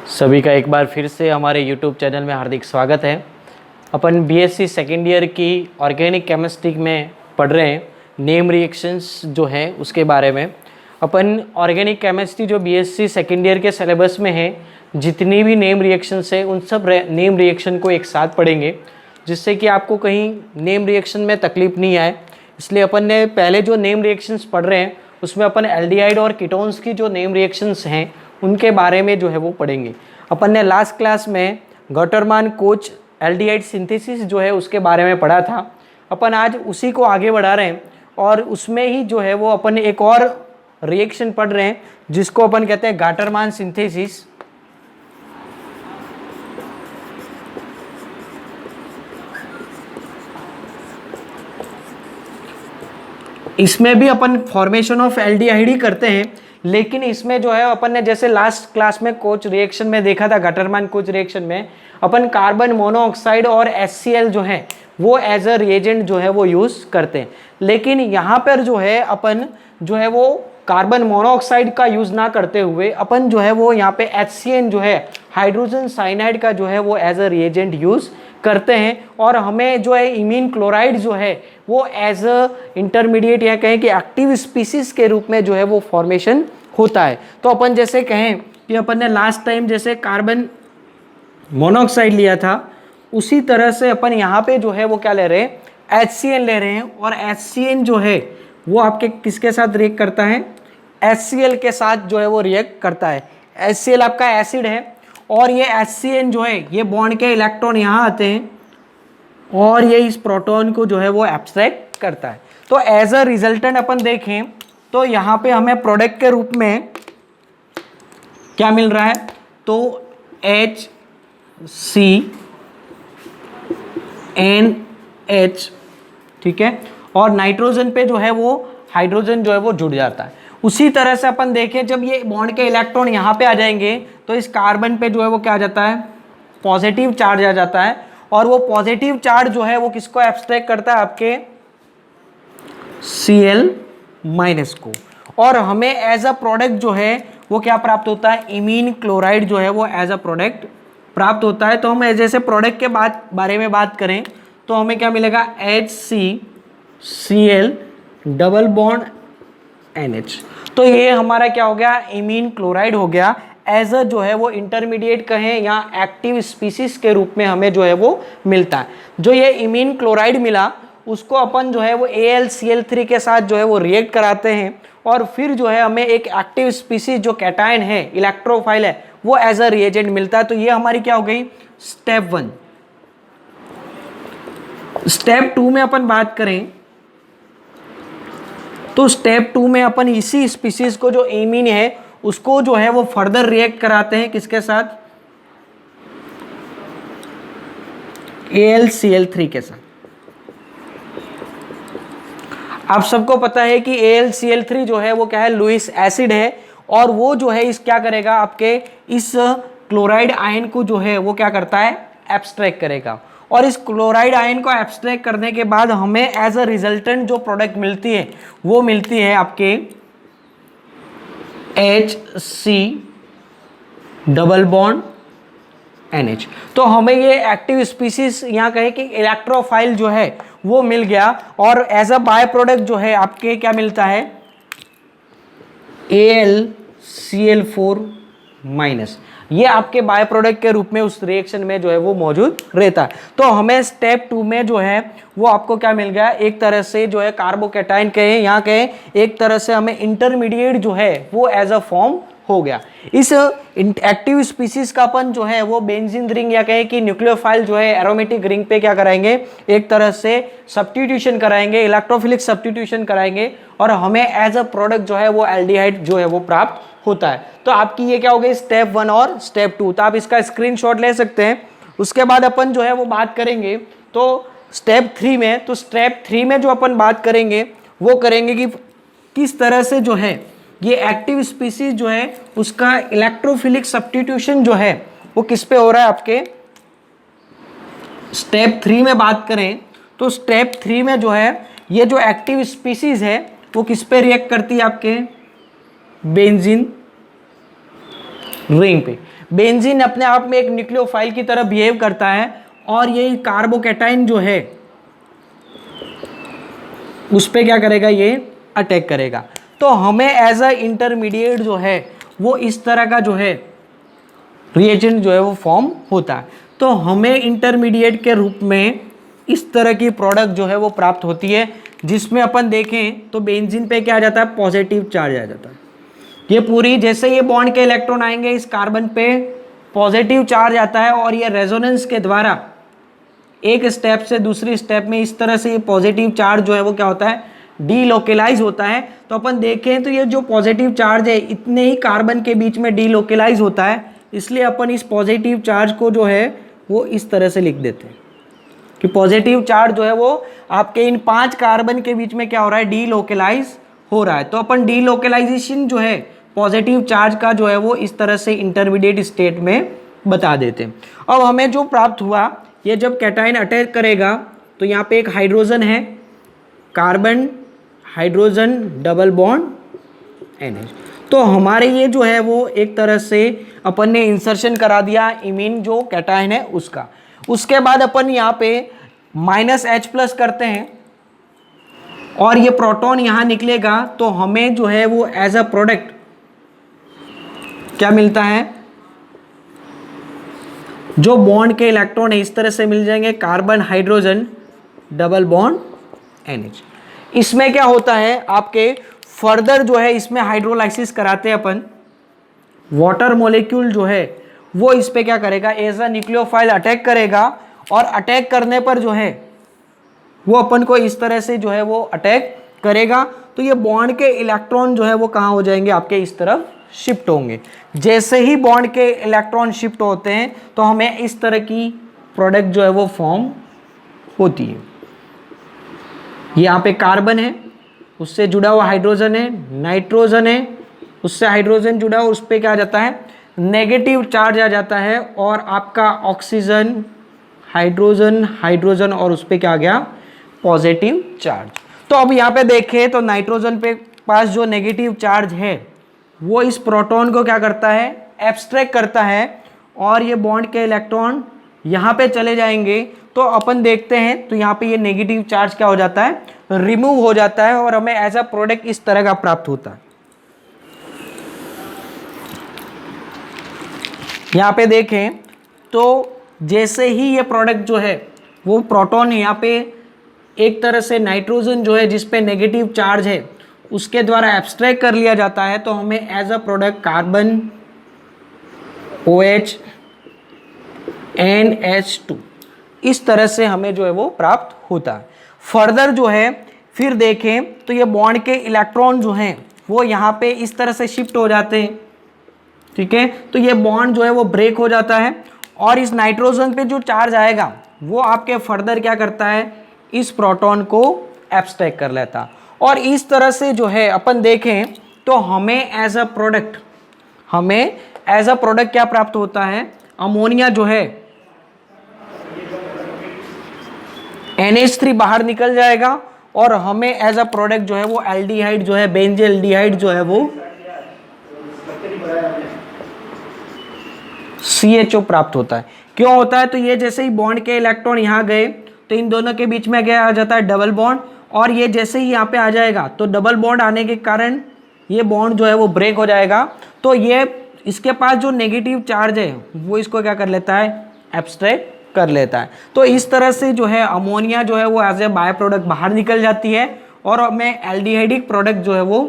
सभी का एक बार फिर से हमारे YouTube चैनल में हार्दिक स्वागत है। अपन बीएससी सेकेंड ईयर की ऑर्गेनिक केमिस्ट्री में पढ़ रहे हैं नेम रिएक्शंस जो है उसके बारे में। अपन ऑर्गेनिक केमिस्ट्री जो बीएससी सेकेंड ईयर के सिलेबस में है, जितनी भी नेम रिएक्शंस है उन सब नेम रिएक्शन को एक साथ पढ़ेंगे, जिससे कि आपको कहीं नेम रिएक्शन में तकलीफ नहीं आए। इसलिए अपन ने पहले जो नेम रिएक्शंस पढ़ रहे हैं उसमें अपन एल्डिहाइड और कीटोन्स की जो नेम रिएक्शंस हैं उनके बारे में जो है वो पढ़ेंगे। अपन ने लास्ट क्लास में गॉटरमान कोच एल्डिहाइड सिंथेसिस जो है उसके बारे में पढ़ा था। अपन आज उसी को आगे बढ़ा रहे हैं और उसमें ही जो है वो अपन एक और रिएक्शन पढ़ रहे हैं जिसको अपन कहते हैं गॉटरमान सिंथेसिस। इसमें भी अपन फॉर्मेशन ऑफ एल्डिहाइड ही करते हैं, लेकिन इसमें जो है अपन ने जैसे लास्ट क्लास में कोच रिएक्शन में देखा था, गॉटरमान कोच रिएक्शन में अपन कार्बन मोनोऑक्साइड और HCl जो है वो एज अ रिएजेंट जो है वो यूज करते हैं। लेकिन यहाँ पर जो है अपन जो है वो कार्बन मोनोऑक्साइड का यूज ना करते हुए अपन जो है वो यहाँ पे HCN जो है हाइड्रोजन साइनाइड का जो है वो एज अ रिएजेंट यूज करते हैं। और हमें जो है इमीन क्लोराइड जो है वो एज अ इंटरमीडिएट या कहें कि एक्टिव स्पीसीज के रूप में जो है वो फॉर्मेशन होता है। तो अपन जैसे कहें कि अपन ने लास्ट टाइम जैसे कार्बन मोनोऑक्साइड लिया था, उसी तरह से अपन यहाँ पे जो है वो क्या ले रहे हैं, HCN ले रहे हैं। और HCN जो है वो आपके किसके साथ रिएक्ट करता है, HCl के साथ जो है वो रिएक्ट करता है। HCl आपका एसिड है और ये HCN जो है ये बॉन्ड के इलेक्ट्रॉन यहाँ आते हैं और ये इस प्रोटॉन को जो है वो एब्स्ट्रैक्ट करता है। तो एज अ रिजल्टेंट अपन देखें तो यहाँ पे हमें प्रोडक्ट के रूप में क्या मिल रहा है, तो HCNH, ठीक है। और नाइट्रोजन पे जो है वो हाइड्रोजन जो है वो जुड़ जाता है। उसी तरह से अपन देखें जब ये बॉन्ड के इलेक्ट्रॉन यहाँ पे आ जाएंगे तो इस कार्बन पे जो है वो क्या आ जाता है, पॉजिटिव चार्ज आ जाता है। और वो पॉजिटिव चार्ज जो है वो किसको एब्स्ट्रैक्ट करता है, आपके Cl- को। और हमें एज अ प्रोडक्ट जो है वो क्या प्राप्त होता है, इमीन क्लोराइड जो है वो एज अ प्रोडक्ट प्राप्त होता है। तो हम जैसे प्रोडक्ट के बारे में बात करें तो हमें क्या मिलेगा, HCCl डबल बॉन्ड NH। तो ये हमारा क्या हो गया, इमीन क्लोराइड हो गया। एज अ जो है वो इंटरमीडिएट कहें या एक्टिव स्पीसीज के रूप में हमें जो है वो मिलता है। जो ये इमीन क्लोराइड मिला उसको अपन जो है वो AlCl3 के साथ जो है वो रिएक्ट कराते हैं और फिर जो है हमें एक एक्टिव स्पीसीज जो कैटायन है, इलेक्ट्रोफाइल है, वो एज अ रिएजेंट मिलता है। तो ये हमारी क्या हो गई, स्टेप 1। स्टेप 2 में अपन बात करें तो स्टेप 2 में अपन इसी स्पीसीज को जो इमीन है उसको जो है वो फर्दर रिएक्ट कराते हैं किसके साथ, AlCl3 के साथ। आप सबको पता है कि AlCl3 जो है वो क्या है, लुईस एसिड है और वो जो है इस क्या करेगा, आपके इस क्लोराइड आयन को जो है वो क्या करता है, एब्स्ट्रैक्ट करेगा। और इस क्लोराइड आयन को एब्स्ट्रैक्ट करने के बाद हमें एज अ रिजल्टेंट जो प्रोडक्ट मिलती है वो मिलती है आपके HC डबल बॉन्ड NH। तो हमें ये एक्टिव स्पीसीज यहाँ कहे कि इलेक्ट्रोफाइल जो है वो मिल गया। और एज अ बाय प्रोडक्ट जो है आपके क्या मिलता है, AlCl4-। ये आपके बाय प्रोडक्ट के रूप में उस रिएक्शन में जो है वो मौजूद रहता है। तो हमें स्टेप 2 में जो है वो आपको क्या मिल गया, एक तरह से जो है कार्बोकैटायन कहें, यहाँ कहें एक तरह से हमें इंटरमीडिएट जो है वो एज अ फॉर्म हो गया। इस एक्टिव स्पीसीज का अपन जो है वो बेंजीन रिंग या कहें कि न्यूक्लियोफाइल जो है एरोमेटिक रिंग पे क्या कराएंगे, एक तरह से सब्स्टिट्यूशन कराएंगे, इलेक्ट्रोफिलिक सब्स्टिट्यूशन कराएंगे और हमें एज अ प्रोडक्ट जो है वो एल्डिहाइड जो है वो प्राप्त होता है। तो आपकी ये क्या हो गई, स्टेप 1 और स्टेप 2। तो आप इसका स्क्रीनशॉट ले सकते हैं। उसके बाद अपन जो है वो बात करेंगे तो स्टेप 3 में। तो स्टेप 3 में जो अपन बात करेंगे वो करेंगे कि किस तरह से जो है ये एक्टिव स्पीसीज जो है उसका इलेक्ट्रोफिलिक सब्स्टिट्यूशन जो है वो किस पे हो रहा है, आपके स्टेप 3 में बात करें तो स्टेप 3 में जो है ये जो एक्टिव स्पीसीज है वो किस पे रिएक्ट करती है, आपके बेंजीन रिंग पे। बेंजीन अपने आप में एक न्यूक्लियोफाइल की तरह बिहेव करता है और ये कार्बोकैटायन जो है उस पे क्या करेगा, ये अटैक करेगा। तो हमें एज अ इंटरमीडिएट जो है वो इस तरह का जो है रिएजेंट जो है वो फॉर्म होता है। तो हमें इंटरमीडिएट के रूप में इस तरह की प्रोडक्ट जो है वो प्राप्त होती है, जिसमें अपन देखें तो बेंजीन पे क्या आ जाता है, पॉजिटिव चार्ज आ जाता है। ये पूरी जैसे ये बॉन्ड के इलेक्ट्रॉन आएंगे इस कार्बन पे पॉजिटिव चार्ज आता है और ये रेजोनेंस के द्वारा एक स्टेप से दूसरी स्टेप में इस तरह से ये पॉजिटिव चार्ज जो है वो क्या होता है, डीलोकेलाइज होता है। तो अपन देखें तो ये जो पॉजिटिव चार्ज है इतने ही कार्बन के बीच में डीलोकेलाइज होता है, इसलिए अपन इस पॉजिटिव चार्ज को जो है वो इस तरह से लिख देते हैं कि पॉजिटिव चार्ज जो है वो आपके इन 5 कार्बन के बीच में क्या हो रहा है, डीलोकेलाइज हो रहा है। तो अपन डीलोकेलाइजेशन जो है पॉजिटिव चार्ज का जो है वो इस तरह से इंटरमीडिएट स्टेट में बता देते हैं। अब हमें जो प्राप्त हुआ, ये जब कैटायन अटैक करेगा तो यहाँ पे एक हाइड्रोजन है, carbon hydrogen double bond NH। तो हमारे ये जो है वो एक तरह से अपन ने इंसर्शन करा दिया इमीन जो कैटायन है उसका। उसके बाद अपन यहाँ पे -H+ करते हैं और ये प्रोटॉन यहाँ निकलेगा, तो हमें जो है वो एज अ प्रोडक्ट क्या मिलता है, जो बॉन्ड के इलेक्ट्रॉन है इस तरह से मिल जाएंगे, carbon hydrogen double bond NH। इसमें क्या होता है आपके फर्दर जो है इसमें हाइड्रोलाइसिस कराते हैं अपन, वाटर मॉलिक्यूल जो है वो इस पे क्या करेगा, एज अ न्यूक्लियोफाइल अटैक करेगा और अटैक करने पर जो है वो अपन को इस तरह से जो है वो अटैक करेगा। तो ये बॉन्ड के इलेक्ट्रॉन जो है वो कहाँ हो जाएंगे, आपके इस तरफ शिफ्ट होंगे। जैसे ही बॉन्ड के इलेक्ट्रॉन शिफ्ट होते हैं तो हमें इस तरह की प्रोडक्ट जो है वो फॉर्म होती है। यहाँ पे कार्बन है, उससे जुड़ा हुआ हाइड्रोजन है, नाइट्रोजन है, उससे हाइड्रोजन जुड़ा हुआ, उस पर क्या आ जाता है, नेगेटिव चार्ज आ जाता है, और आपका ऑक्सीजन हाइड्रोजन हाइड्रोजन और उस पर क्या आ गया, पॉजिटिव चार्ज। तो अब यहाँ पे देखें तो नाइट्रोजन पे पास जो नेगेटिव चार्ज है वो इस प्रोटॉन को क्या करता है, एब्स्ट्रैक्ट करता है, और ये बॉन्ड के इलेक्ट्रॉन यहाँ पे चले जाएंगे। तो अपन देखते हैं तो यहाँ पे ये नेगेटिव चार्ज क्या हो जाता है, रिमूव हो जाता है, और हमें एज अ प्रोडक्ट इस तरह का प्राप्त होता है। यहाँ पे देखें तो जैसे ही ये प्रोडक्ट जो है वो प्रोटॉन यहाँ पे एक तरह से नाइट्रोजन जो है जिसपे नेगेटिव चार्ज है उसके द्वारा एब्स्ट्रैक्ट कर लिया जाता है, तो हमें as a product carbon OH NH2 इस तरह से हमें जो है वो प्राप्त होता है। फर्दर जो है फिर देखें तो ये बॉन्ड के इलेक्ट्रॉन जो हैं वो यहाँ पे इस तरह से शिफ्ट हो जाते हैं, ठीक है। तो ये बॉन्ड जो है वो ब्रेक हो जाता है और इस नाइट्रोजन पे जो चार्ज आएगा वो आपके फर्दर क्या करता है, इस प्रोटॉन को एब्स्ट्रैक्ट कर लेता है। और इस तरह से जो है अपन देखें तो हमें एज अ प्रोडक्ट क्या प्राप्त होता है, अमोनिया जो है NH3 बाहर निकल जाएगा और हमें एज अ प्रोडक्ट जो है वो एल्डिहाइड जो है, बेंजील्डिहाइड जो है वो CHO प्राप्त होता है। क्यों होता है, तो ये जैसे ही बॉन्ड के इलेक्ट्रॉन यहाँ गए तो इन दोनों के बीच में क्या आ जाता है, डबल बॉन्ड, और ये जैसे ही यहाँ पे आ जाएगा तो डबल बॉन्ड आने के कारण ये बॉन्ड जो है वो ब्रेक हो जाएगा। तो ये इसके पास जो नेगेटिव चार्ज है वो इसको क्या कर लेता है, एब्स्ट्रैक्ट कर लेता है। तो इस तरह से जो है अमोनिया जो है वो एज ए बाय प्रोडक्ट बाहर निकल जाती है और हमें एल्डिहाइडिक प्रोडक्ट जो है वो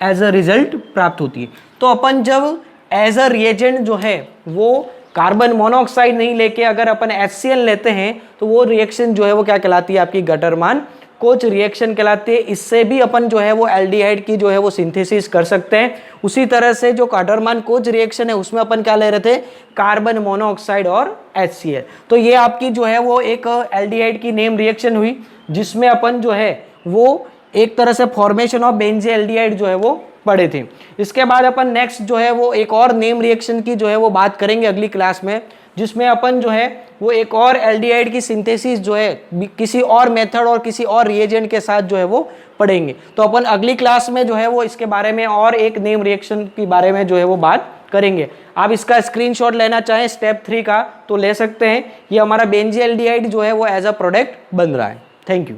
एज अ रिजल्ट प्राप्त होती है। तो अपन जब एज अ रिएजेंट जो है वो कार्बन मोनोऑक्साइड नहीं लेके अगर अपन HCl लेते हैं तो वो रिएक्शन जो है वो क्या कहलाती है, आपकी गटरमान कोच रिएक्शन कहलाती है। इससे भी अपन जो है वो एल्डिहाइड की जो है वो सिंथेसिस कर सकते हैं। उसी तरह से जो गटरमान कोच रिएक्शन है उसमें अपन क्या ले रहे थे, कार्बन मोनोऑक्साइड और HCl। तो ये आपकी जो है वो एक एल्डिहाइड की नेम रिएक्शन हुई जिसमें अपन जो है वो एक तरह से फॉर्मेशन ऑफ बेंजील्डिहाइड जो है वो पढ़े थे। इसके बाद अपन नेक्स्ट जो है वो एक और नेम रिएक्शन की जो है वो बात करेंगे अगली क्लास में, जिसमें अपन जो है वो एक और एल्डिहाइड की सिंथेसिस जो है किसी और मेथड और किसी और रिएजेंट के साथ जो है वो पढ़ेंगे। तो अपन अगली क्लास में जो है वो इसके बारे में और एक नेम रिएक्शन के बारे में जो है वो बात करेंगे। आप इसका स्क्रीनशॉट लेना चाहें स्टेप 3 का तो ले सकते हैं। ये हमारा बेंजील्डिहाइड जो है वो एज अ प्रोडक्ट बन रहा है। Thank you.